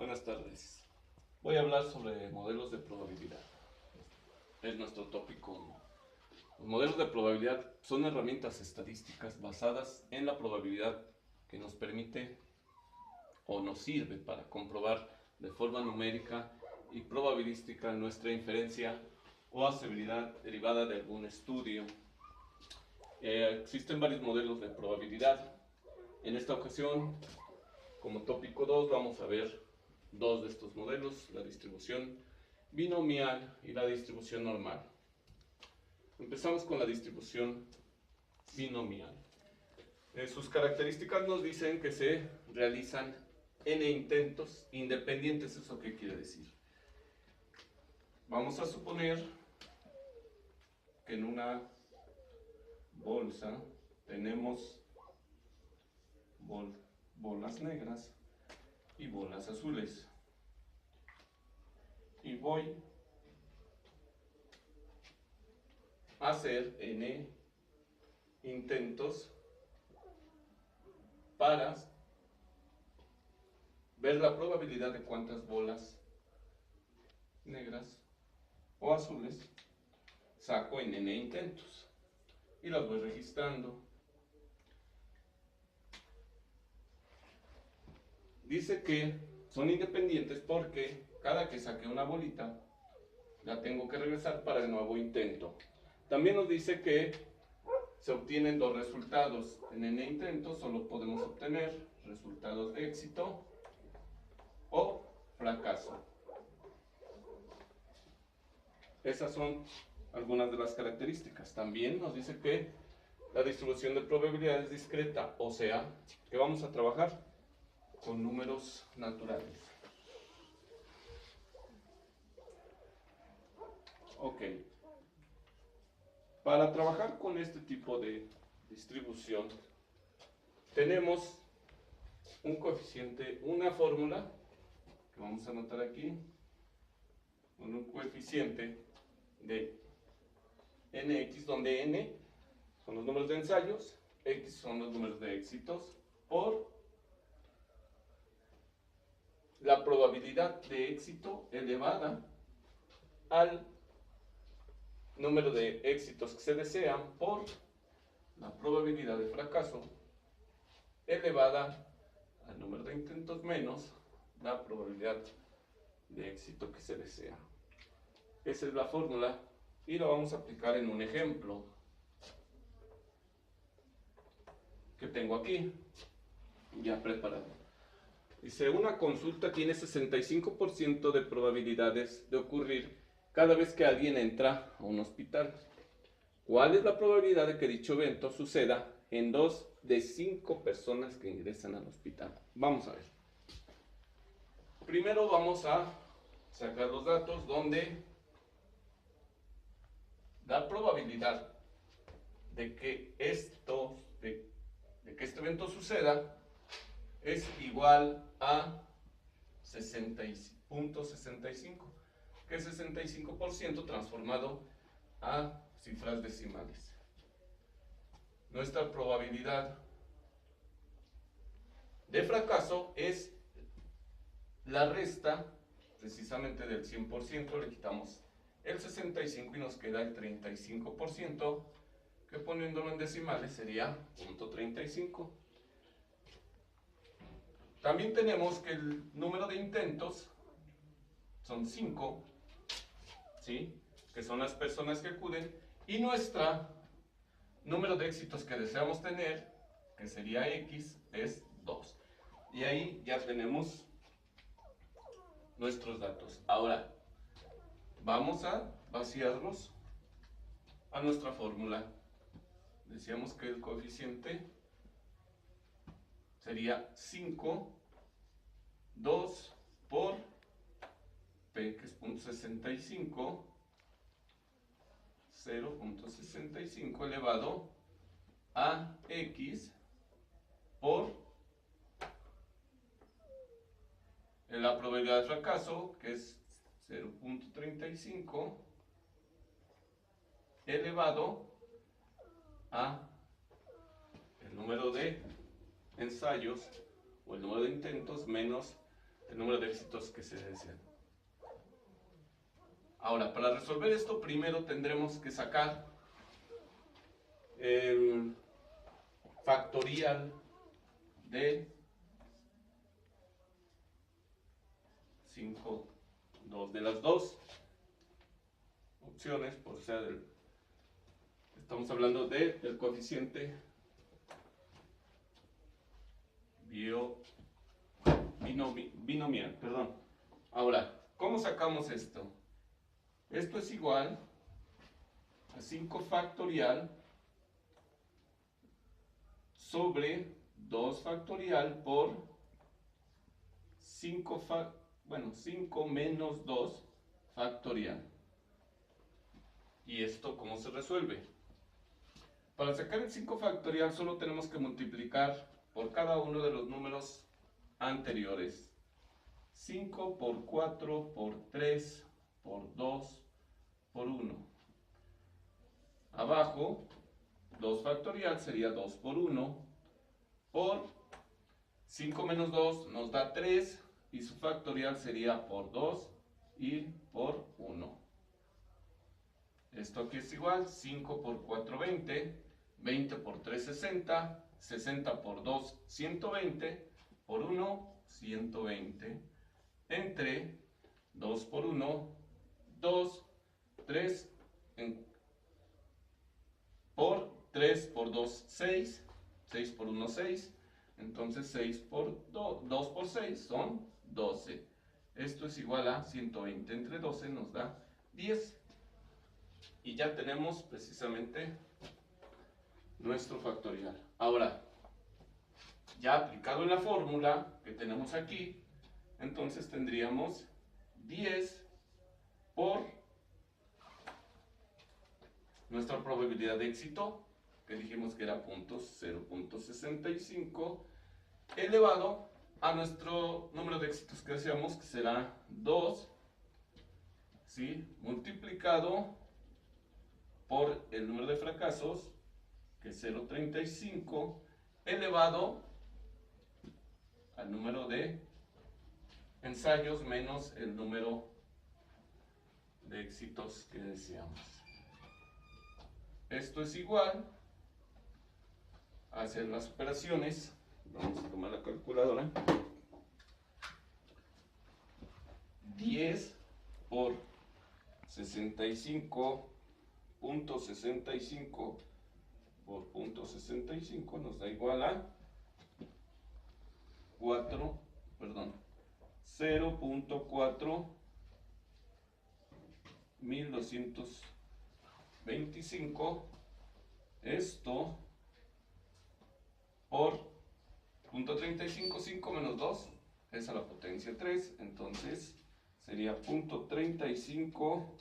Buenas tardes. Voy a hablar sobre modelos de probabilidad. Es nuestro tópico 1. Los modelos de probabilidad son herramientas estadísticas basadas en la probabilidad que nos permite o nos sirve para comprobar de forma numérica y probabilística nuestra inferencia o aseveridad derivada de algún estudio. Existen varios modelos de probabilidad. En esta ocasión, como tópico 2, vamos a ver dos de estos modelos, la distribución binomial y la distribución normal. Empezamos con la distribución binomial. Sus características nos dicen que se realizan n intentos independientes. ¿Eso qué quiere decir? Vamos a suponer que en una bolsa tenemos bolas negras y bolas azules, y voy a hacer n intentos para ver la probabilidad de cuántas bolas negras o azules saco en n intentos, y las voy registrando. Dice que son independientes porque cada que saque una bolita la tengo que regresar para el nuevo intento. También nos dice que se obtienen dos resultados. En n intentos solo podemos obtener resultados de éxito o fracaso. Esas son algunas de las características. También nos dice que la distribución de probabilidad es discreta, o sea, que vamos a trabajar con números naturales. Ok. Para trabajar con este tipo de distribución, tenemos un coeficiente, una fórmula, que vamos a anotar aquí, con un coeficiente de nx, donde n son los números de ensayos, x son los números de éxitos, por la probabilidad de éxito elevada al número de éxitos que se desean por la probabilidad de fracaso elevada al número de intentos menos la probabilidad de éxito que se desea. Esa es la fórmula y la vamos a aplicar en un ejemplo que tengo aquí ya preparado. Dice, una consulta tiene 65% de probabilidades de ocurrir cada vez que alguien entra a un hospital. ¿Cuál es la probabilidad de que dicho evento suceda en 2 de 5 personas que ingresan al hospital? Vamos a ver. Primero vamos a sacar los datos donde la probabilidad de que este evento suceda es igual a 60.65, que es 65% transformado a cifras decimales. Nuestra probabilidad de fracaso es la resta precisamente del 100%, le quitamos el 65 y nos queda el 35%, que poniéndolo en decimales sería 0.35. También tenemos que el número de intentos son 5, ¿sí? Que son las personas que acuden, y nuestro número de éxitos que deseamos tener, que sería x, es 2. Y ahí ya tenemos nuestros datos. Ahora, vamos a vaciarlos a nuestra fórmula. Decíamos que el coeficiente sería 5, 2 por P, que es 0.65, 0.65 elevado a X por la probabilidad de fracaso, que es 0.35 elevado a el número de ensayos o el número de intentos menos el número de éxitos que se desean. Ahora, para resolver esto, primero tendremos que sacar el factorial de 5, 2 de las dos opciones, por ser estamos hablando del coeficiente binomial, perdón. Ahora, ¿cómo sacamos esto? Esto es igual a 5 factorial sobre 2 factorial por 5 menos 2 factorial. ¿Y esto cómo se resuelve? Para sacar el 5 factorial solo tenemos que multiplicar por cada uno de los números anteriores. 5 por 4 por 3 por 2 por 1. Abajo, 2 factorial sería 2 por 1 por 5 menos 2 nos da 3 y su factorial sería por 2 y por 1. Esto aquí es igual, 5 por 4, 20, 20 por 3, 60, 60 por 2, 120, por 1, 120, entre 2 por 1, 2, 3, por 3 por 2, 6, 6 por 1, 6, entonces 6 por 2 por 6 son 12. Esto es igual a 120 entre 12 nos da 10. Y ya tenemos precisamente nuestro factorial. Ahora, ya aplicado en la fórmula que tenemos aquí, entonces tendríamos 10 por nuestra probabilidad de éxito, que dijimos que era 0.65, elevado a nuestro número de éxitos que decíamos que será 2, ¿sí? Multiplicado por el número de fracasos, que es 0.35, elevado al número de ensayos menos el número de éxitos que deseamos. Esto es igual a hacer las operaciones. Vamos a tomar la calculadora. 10 por 65.65 por 0.65 nos da igual a 0.4.1225. Esto por 0.35, 5 menos 2 es a la potencia 3, entonces sería 0.35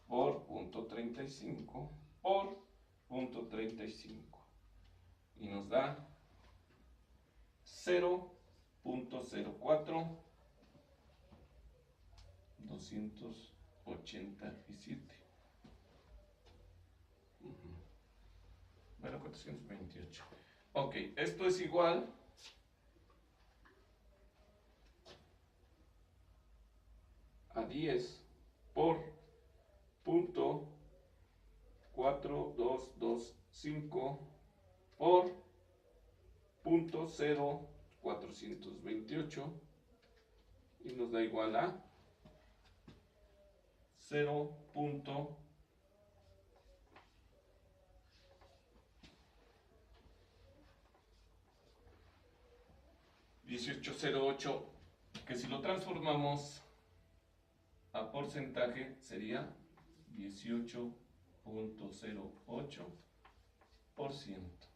por 0.35 por 0.35 y nos da 0.04.287. Bueno, 428. Ok, esto es igual a 10 por 0.4225 por 0.0428 y nos da igual a 0.1808, que si lo transformamos a porcentaje sería 18.08%.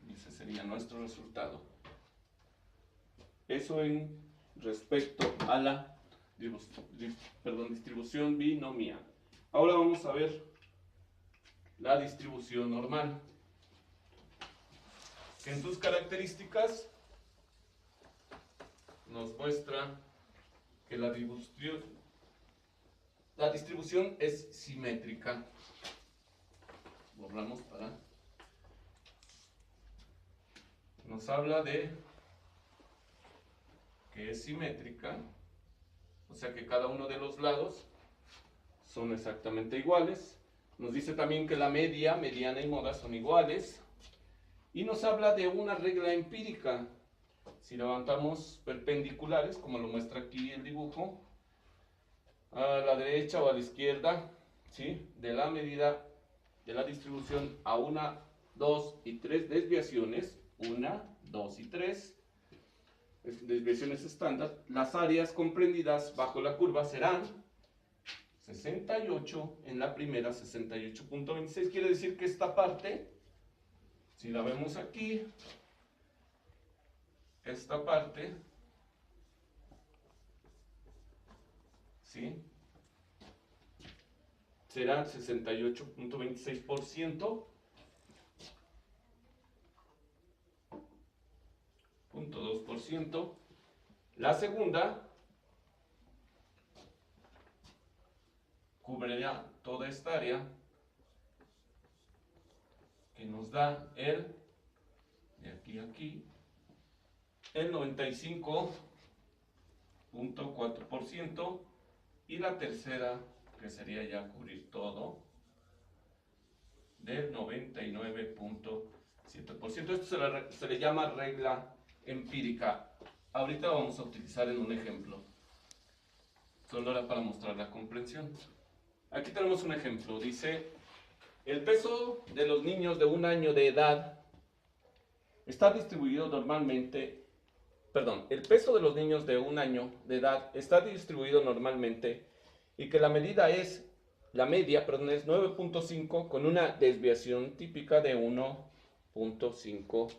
Y ese sería nuestro resultado. Eso en respecto a la distribución binomial. Ahora vamos a ver la distribución normal, que en sus características nos muestra que la distribución es simétrica. Borramos para... Nos habla de que es simétrica, o sea que cada uno de los lados son exactamente iguales. Nos dice también que la media, mediana y moda son iguales. Y nos habla de una regla empírica. Si levantamos perpendiculares, como lo muestra aquí el dibujo, a la derecha o a la izquierda, ¿sí?, de la medida de la distribución a 1, 2 y 3 desviaciones, 1, 2 y 3 desviaciones estándar, las áreas comprendidas bajo la curva serán 68 en la primera, 68.26. Quiere decir que esta parte, si la vemos aquí, esta parte, ¿sí?, será 68.26%, 0.2%. La segunda cubrirá toda esta área que nos da el, de aquí a aquí, el 95.4%, y la tercera, que sería ya cubrir todo, del 99.7%. Esto se le llama regla empírica. Ahorita vamos a utilizar en un ejemplo. Solo era para mostrar la comprensión. Aquí tenemos un ejemplo. Dice, el peso de los niños de 1 año de edad está distribuido normalmente, el peso de los niños de 1 año de edad está distribuido normalmente y que la media es 9.5 con una desviación típica de 1.5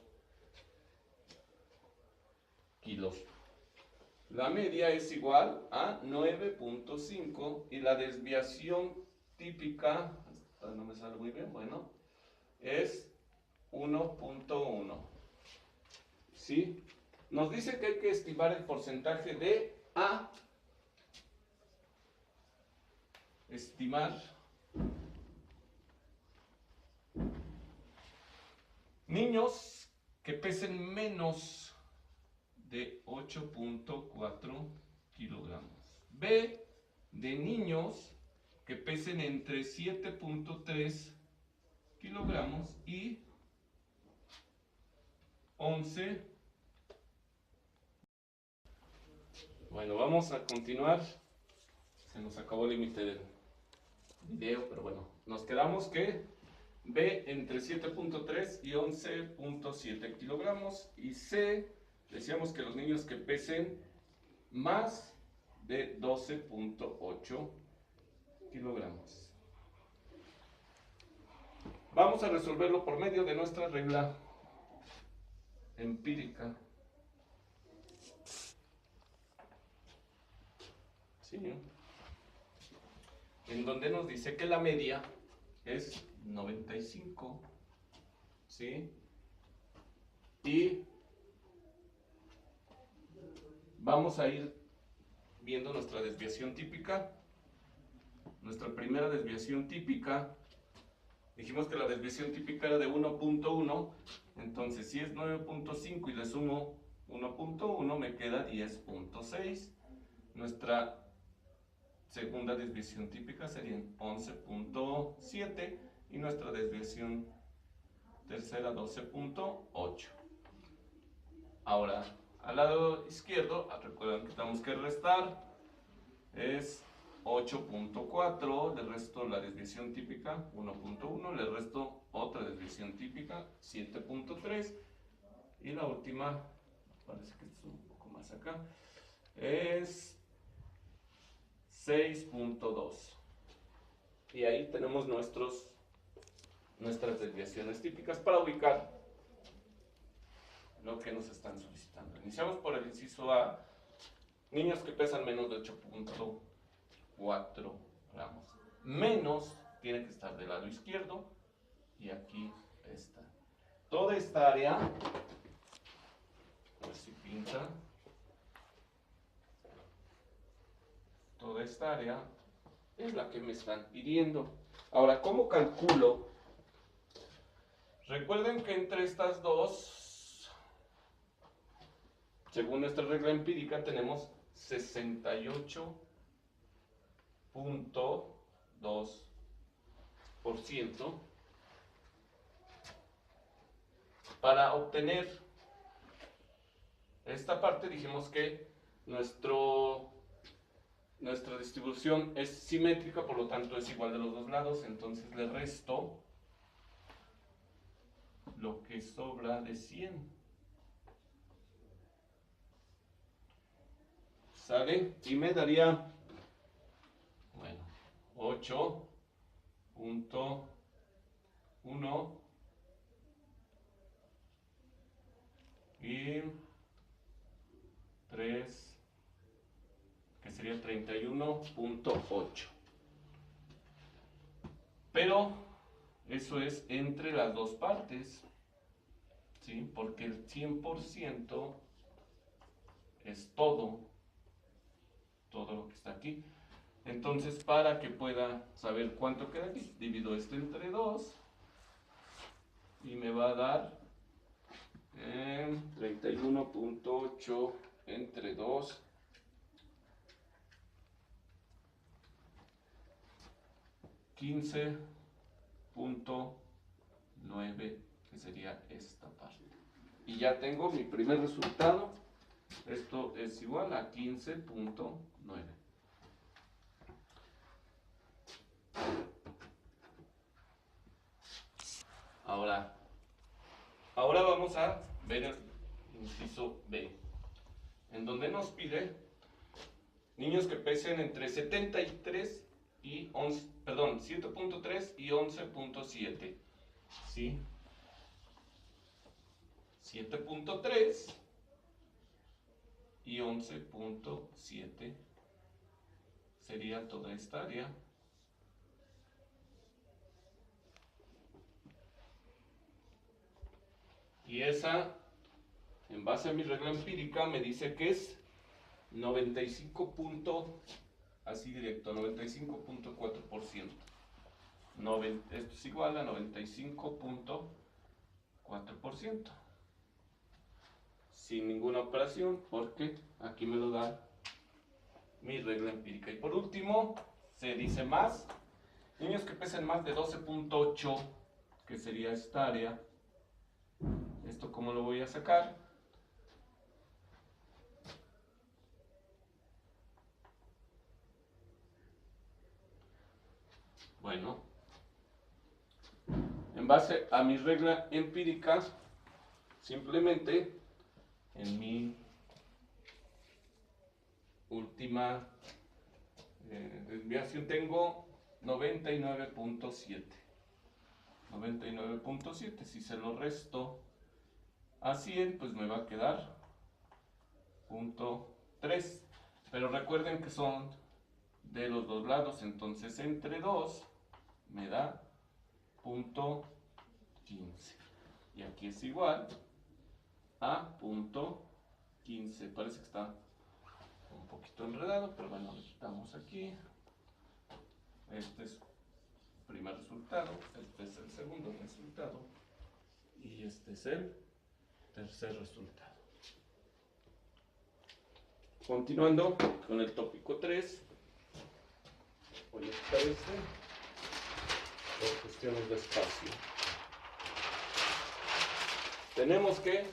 kilos. La media es igual a 9.5 y la desviación típica, no me sale muy bien, bueno, es 1.1. ¿Sí? Nos dice que hay que estimar el porcentaje de A. Estimar niños que pesen menos de 8.4 kilogramos. B, de niños que pesen entre 7.3 kilogramos y 11. Bueno, vamos a continuar. Se nos acabó el límite del video, pero bueno, nos quedamos que B entre 7.3 y 11.7 kilogramos, y C, decíamos que los niños que pesen más de 12.8 kilogramos. Vamos a resolverlo por medio de nuestra regla empírica. ¿Sí? En donde nos dice que la media es 95, ¿sí? Y vamos a ir viendo nuestra desviación típica. Nuestra primera desviación típica, dijimos que la desviación típica era de 1.1, entonces si es 9.5 y le sumo 1.1 me queda 10.6. Nuestra segunda desviación típica sería 11.7 y nuestra desviación tercera 12.8. Ahora, al lado izquierdo, recuerden que tenemos que restar, es 8.4, le resto la desviación típica 1.1, le resto otra desviación típica 7.3 y la última, parece que es un poco más acá, es 6.2. Y ahí tenemos nuestras desviaciones típicas para ubicar lo que nos están solicitando. Iniciamos por el inciso A, niños que pesan menos de 8.4 gramos. Menos tiene que estar del lado izquierdo y aquí está. Toda esta área, a ver si pinta. Toda esta área es la que me están pidiendo. Ahora, ¿cómo calculo? Recuerden que entre estas dos según nuestra regla empírica, tenemos 68.2%. Para obtener esta parte dijimos que nuestra distribución es simétrica, por lo tanto es igual de los dos lados, entonces le resto lo que sobra de 100. ¿Sale? Y me daría, bueno, 8.1 y 3, que sería 31.8. Pero eso es entre las dos partes, ¿sí? Porque el 100% es todo lo que está aquí. Entonces, para que pueda saber cuánto queda aquí, divido esto entre 2 y me va a dar 31.8 entre 2, 15.9, que sería esta parte. Y ya tengo mi primer resultado. Esto es igual a 15.9. Ahora vamos a ver el inciso B, en donde nos pide niños que pesen entre 73 y 11, perdón, 7.3 y 11.7. ¿Sí? 7.3 y 11.7 sería toda esta área. Y esa, en base a mi regla empírica, me dice que es 95. Así directo, 95.4%. Esto es igual a 95.4%. Sin ninguna operación, porque aquí me lo da mi regla empírica. Y por último, se dice más. Niños que pesen más de 12.8, que sería esta área. ¿Esto cómo lo voy a sacar? Bueno, en base a mi regla empírica, simplemente en mi última desviación tengo 99.7. 99.7, si se lo resto a 100, pues me va a quedar 0.3. Pero recuerden que son de los dos lados, entonces entre 2 me da 0.15. Y aquí es igual a 0.15. Parece que está un poquito enredado, pero bueno, lo quitamos aquí. Este es el primer resultado, este es el segundo resultado y este es el tercer resultado. Continuando con el tópico 3, voy a quitar este por cuestiones de espacio. Tenemos que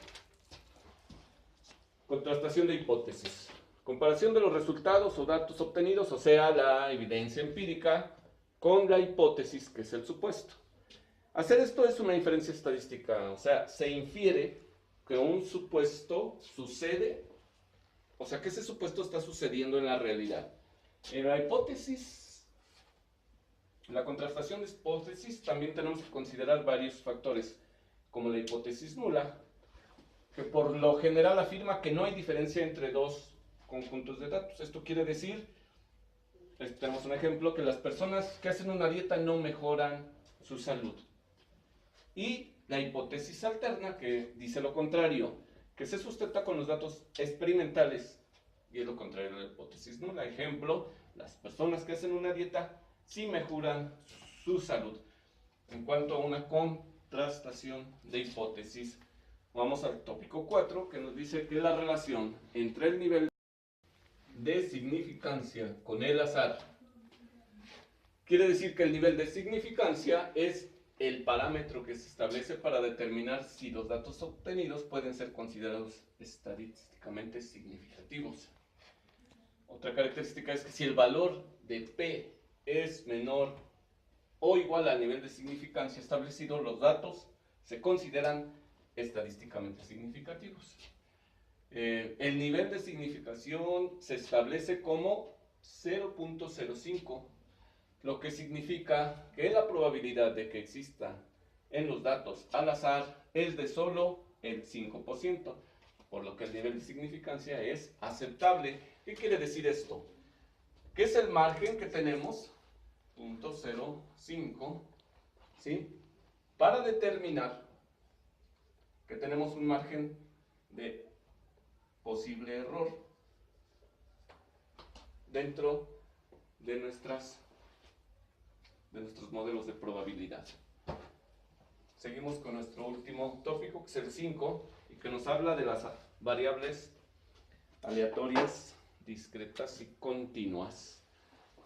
contrastación de hipótesis, comparación de los resultados o datos obtenidos, o sea, la evidencia empírica, con la hipótesis, que es el supuesto. Hacer esto es una inferencia estadística, o sea, se infiere que un supuesto sucede, o sea, que ese supuesto está sucediendo en la realidad. En la hipótesis, la contrastación de hipótesis, también tenemos que considerar varios factores, como la hipótesis nula, que por lo general afirma que no hay diferencia entre dos conjuntos de datos. Esto quiere decir, tenemos un ejemplo, que las personas que hacen una dieta no mejoran su salud. Y la hipótesis alterna, que dice lo contrario, que se sustenta con los datos experimentales, y es lo contrario de la hipótesis nula. Ejemplo, las personas que hacen una dieta sí mejoran su salud. En cuanto a una contrastación de hipótesis, vamos al tópico 4, que nos dice que la relación entre el nivel de significancia con el azar quiere decir que el nivel de significancia es el parámetro que se establece para determinar si los datos obtenidos pueden ser considerados estadísticamente significativos. Otra característica es que si el valor de P es menor o igual al nivel de significancia establecido, los datos se consideran estadísticamente significativos. El nivel de significación se establece como 0.05, lo que significa que la probabilidad de que exista en los datos al azar es de solo el 5%, por lo que el nivel de significancia es aceptable. ¿Qué quiere decir esto? Que es el margen que tenemos, 0.05, ¿sí? Para determinar que tenemos un margen de posible error dentro de nuestros modelos de probabilidad. Seguimos con nuestro último tópico, que es el 5, y que nos habla de las variables aleatorias, discretas y continuas.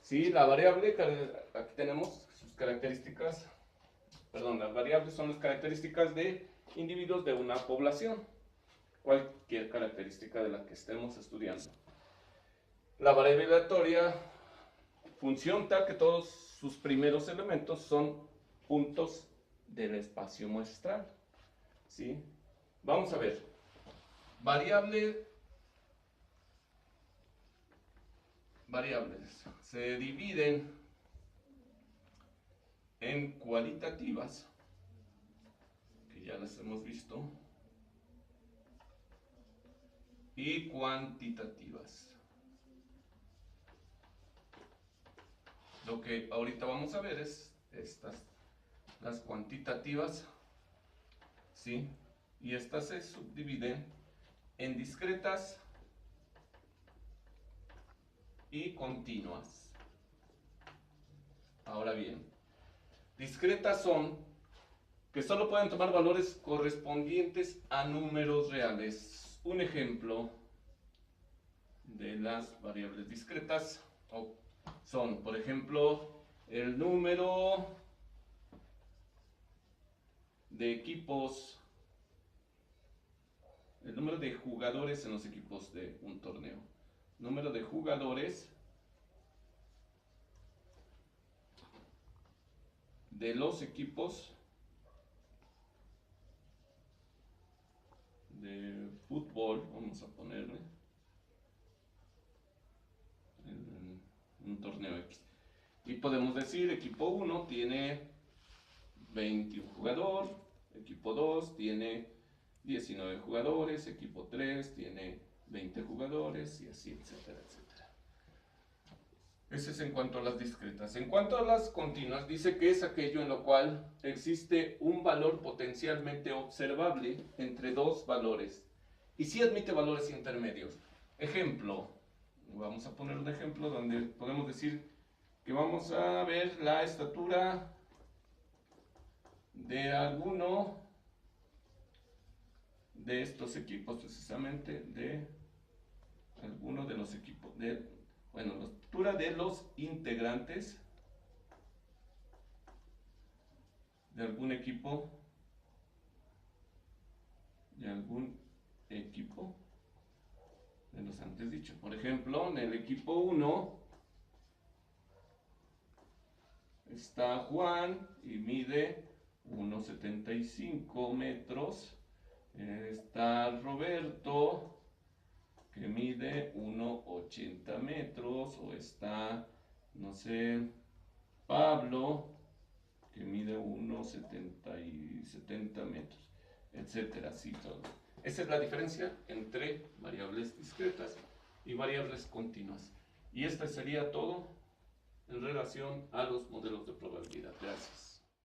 Sí, la variable, aquí tenemos sus características, las variables son las características de individuos de una población, cualquier característica de la que estemos estudiando. La variable aleatoria funciona tal que todos sus primeros elementos son puntos del espacio muestral. ¿Sí? Vamos a ver. Variables se dividen en cualitativas, que ya las hemos visto, y cuantitativas. Lo que ahorita vamos a ver es las cuantitativas, ¿sí? Y estas se subdividen en discretas y continuas. Ahora bien, discretas son que solo pueden tomar valores correspondientes a números reales. Un ejemplo de las variables discretas son, por ejemplo, el número de equipos, el número de jugadores en los equipos de un torneo, número de jugadores de los equipos de fútbol, vamos a ponerle un torneo X. Y podemos decir, equipo 1 tiene 21 jugadores, equipo 2 tiene 19 jugadores, equipo 3 tiene 20 jugadores, y así, etcétera, etcétera. Ese es en cuanto a las discretas. En cuanto a las continuas, dice que es aquello en lo cual existe un valor potencialmente observable entre dos valores, y sí admite valores intermedios. Ejemplo, vamos a poner un ejemplo donde podemos decir que vamos a ver la estatura de alguno de estos equipos, precisamente de alguno de los equipos, la estatura de los integrantes de algún equipo, de los antes dichos. Por ejemplo, en el equipo 1 está Juan y mide 1,75 metros. Está Roberto, que mide 1,80 metros. O está, no sé, Pablo, que mide 1,70 metros, etcétera, así todo. Esa es la diferencia entre variables discretas y variables continuas. Y este sería todo en relación a los modelos de probabilidad. Gracias.